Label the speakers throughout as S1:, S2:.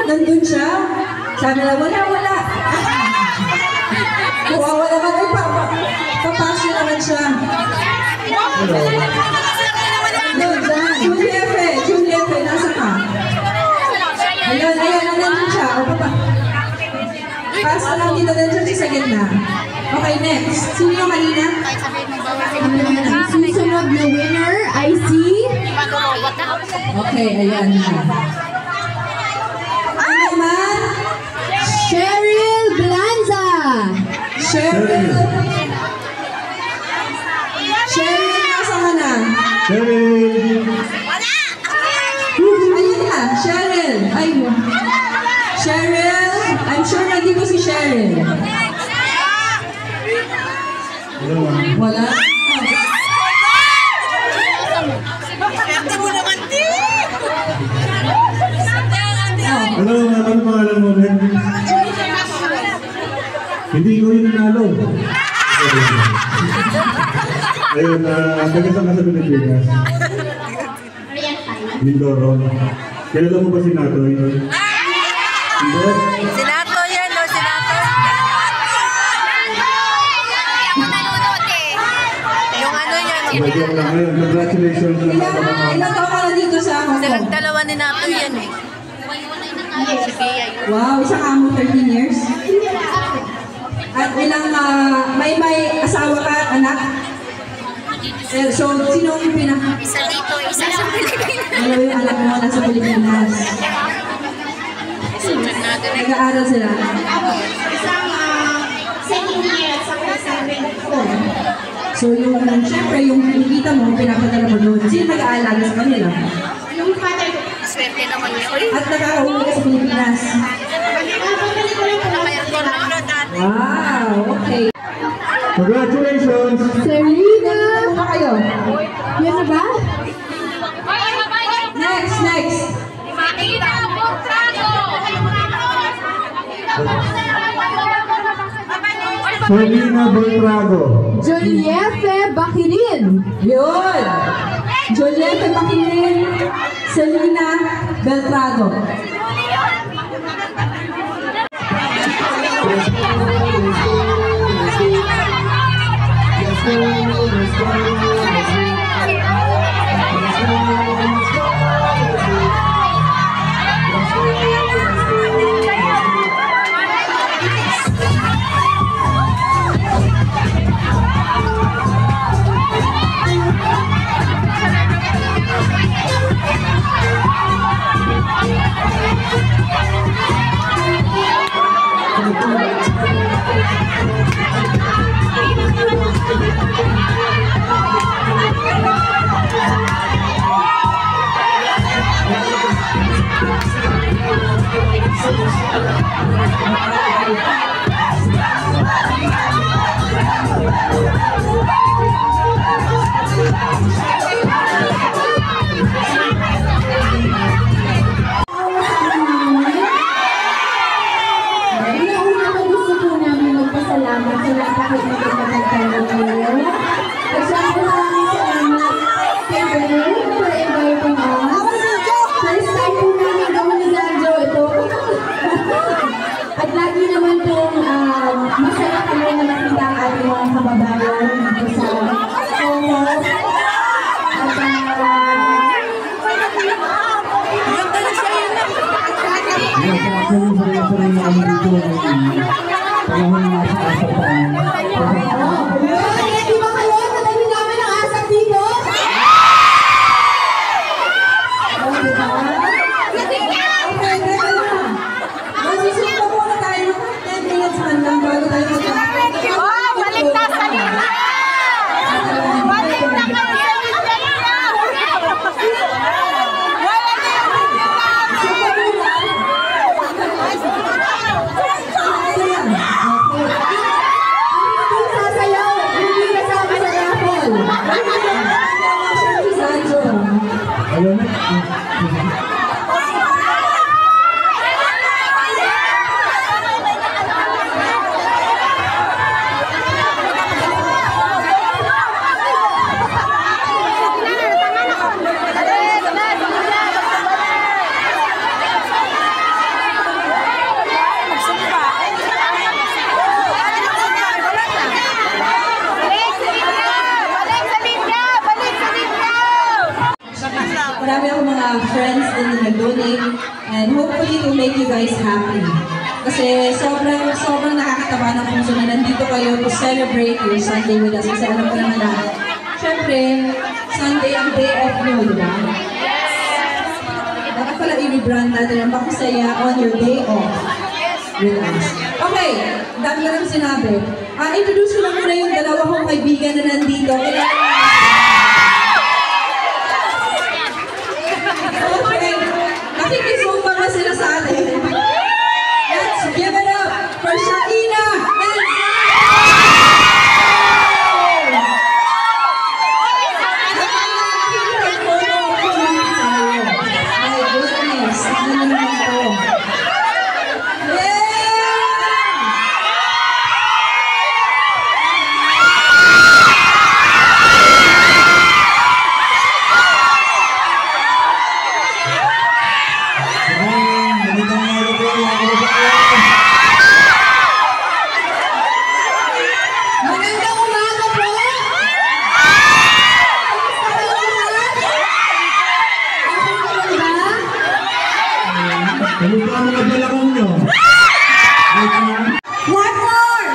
S1: Nandun siya. Sabi na, wala. Kawawa naman. Ay, papasyo naman siya. Juliette, nasa ka? Ayun, nandun siya. Pass lang dito sa gitna. Okay, next. Sino yung kanina?
S2: Ang susunod na winner ay si...
S1: Okay, ayan na. Ano naman?
S2: Cheryl Blanza!
S1: Cheryl, nasa ka na?
S3: Cheryl!
S1: Ayun na, Cheryl. Cheryl, I'm sure nandito si Cheryl. Wala?
S3: Ano pangalan mo, Ben? Hindi ko yung nanalo. Ayun, nagkasama sa Pilipinas. Mindoro. Kilala mo ba si Natoy? Hindi?
S4: Si Nato yan, no? Si Nato. Yung ano yan.
S3: Joke lang ngayon. Congratulations na
S1: Ilan taon ka na dito sa Hong Kong?
S4: Silang dalawa ni Nato yan eh.
S1: Wow, isang amo 13 years. At ilang, may asawa ka, anak? So, sino ang pinaka?
S4: Isa dito, isa sa Pilipinas.
S1: Ano yung anak mo nasa Pilipinas? Nag-aaral sila?
S2: Isang second year at saka isang grade 4.
S1: So, syempre, yung kinikita mo, pinapadala mo doon. Sino nag-aalaga sa kanila?
S2: Yung father ko.
S4: Swerte naman yun.
S1: At nakauwi ka sa Pilipinas? Wow, okay.
S3: Congratulations!
S2: Serena!
S1: Ano ba kayo?
S2: Yan na ba?
S1: Next!
S3: Selena Beltrago.
S2: Juliette Bakirin!
S1: Yun! Juliette Bakirin, Selena Beltrado. hopefully to make you guys happy. Kasi sobrang nakakataba ng puso na nandito kayo to celebrate your Sunday with us. Kasi alam ko naman na, syempre, Sunday ang day off nyo, di ba? Dapat pala i-rebrand natin ang Pakisaya on your day off with us. Okay, dami na lang sinabi. Introduce ko lang muna yung dalawa kong kaibigan na nandito. Okay, nakikisumpa na sila sa atin. Let's give it up for Shaina and my goodness, ano naman ito? Magandang umaga po! Kamusta kayo lahat? Okay ba?
S3: Kamusta ang mga balakong nyo?
S1: One more!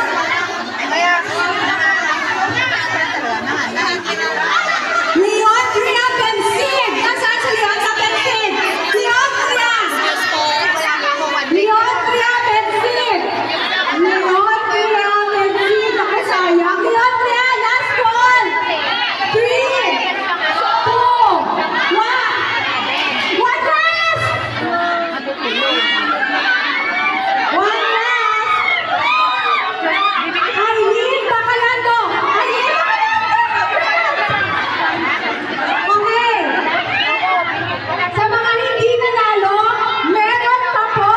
S1: Leandria Bensin! Nasaan si Leandria Bensin? Leandria! Leandria Bensin! Leandria Bensin! Nakasayang! Leandria, last call! 3, 2, 1! One last! One last! Aileen Bacalando! Aileen Okay. Sa mga hindi nanalo, meron pa po!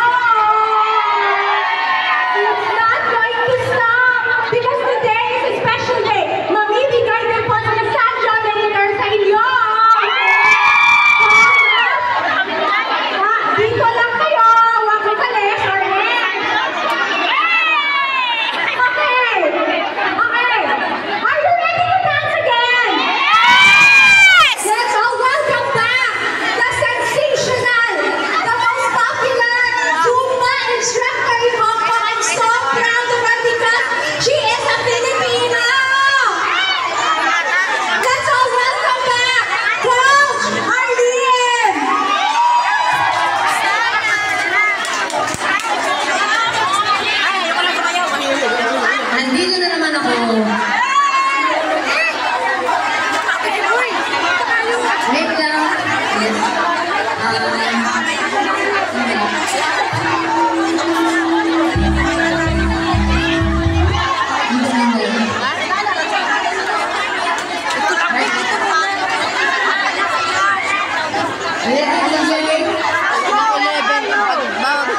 S1: It's not going to stop because today is a special day. Mamibigay din po sa Sandra Beniter sa inyo! Dito lang kayo! Huwag mo kalis or Okay! Okay! Are you ready to dance again? Let's all welcome back the sensational, the most popular Zumba instructor in Hong Kong. I'm so proud of her because she is a Filipino! Let's all welcome back Coach Arlene! Nandito na naman ako. Wait lang. Yes.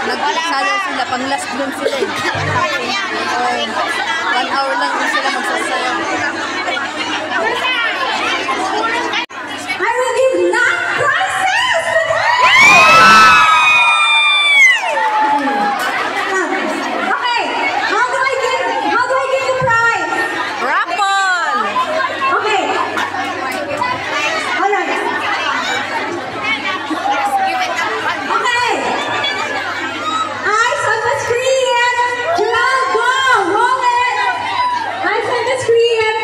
S4: Nagsalo sila, pang last dun sila eh. 1 hour lang din sila magsasayaw.
S1: I will give 9 prizes! Okay, how do I give the prize?
S4: Raffle!
S1: Okay. Alright. Okay. Eyes on the screen. Gerald, go. Roll it. Eyes on the screen.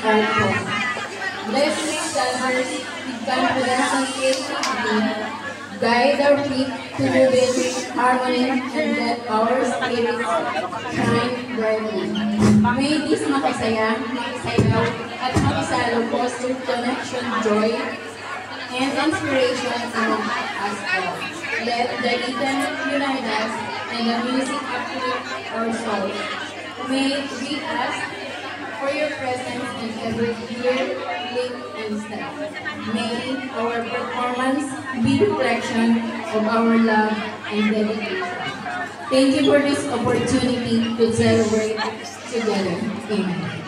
S1: art form. Bless these standards with confidence and creativity. Guide our feet to move in harmony and let our spirits shine brightly. May this makisaya, makisayaw, at makisalo foster connection, joy, and inspiration among us all. Let the rhythm unite us and the music uplift our souls. May we ask for your presence in every ear, lip, and step. May our performance be reflection of our love and dedication. Thank you for this opportunity to celebrate together. Amen.